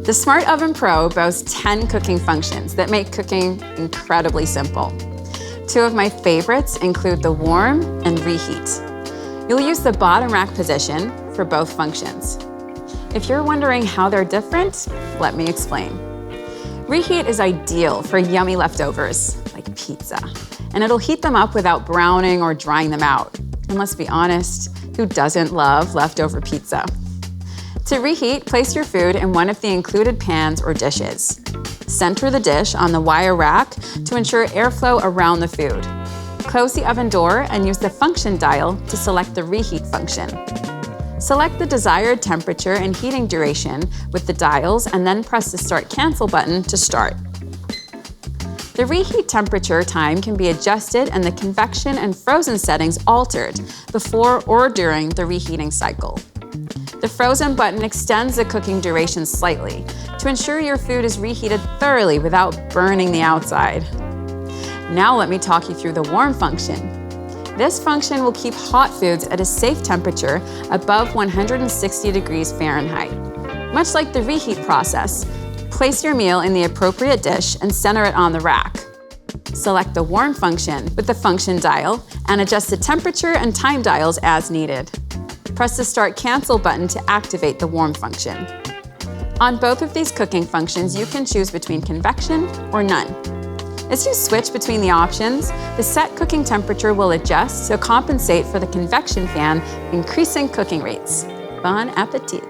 The Smart Oven Pro boasts 10 cooking functions that make cooking incredibly simple. Two of my favorites include the Warm and Reheat. You'll use the bottom rack position for both functions. If you're wondering how they're different, let me explain. Reheat is ideal for yummy leftovers, like pizza, and it'll heat them up without browning or drying them out. And let's be honest, who doesn't love leftover pizza? To reheat, place your food in one of the included pans or dishes. Center the dish on the wire rack to ensure airflow around the food. Close the oven door and use the function dial to select the reheat function. Select the desired temperature and heating duration with the dials and then press the Start Cancel button to start. The reheat temperature time can be adjusted and the convection and frozen settings altered before or during the reheating cycle. The Frozen button extends the cooking duration slightly to ensure your food is reheated thoroughly without burning the outside. Now let me talk you through the Warm function. This function will keep hot foods at a safe temperature above 160 degrees Fahrenheit. Much like the reheat process, place your meal in the appropriate dish and center it on the rack. Select the Warm function with the function dial and adjust the temperature and time dials as needed. Press the Start Cancel button to activate the Warm function. On both of these cooking functions, you can choose between convection or none. As you switch between the options, the set cooking temperature will adjust to compensate for the convection fan, increasing cooking rates. Bon appetit!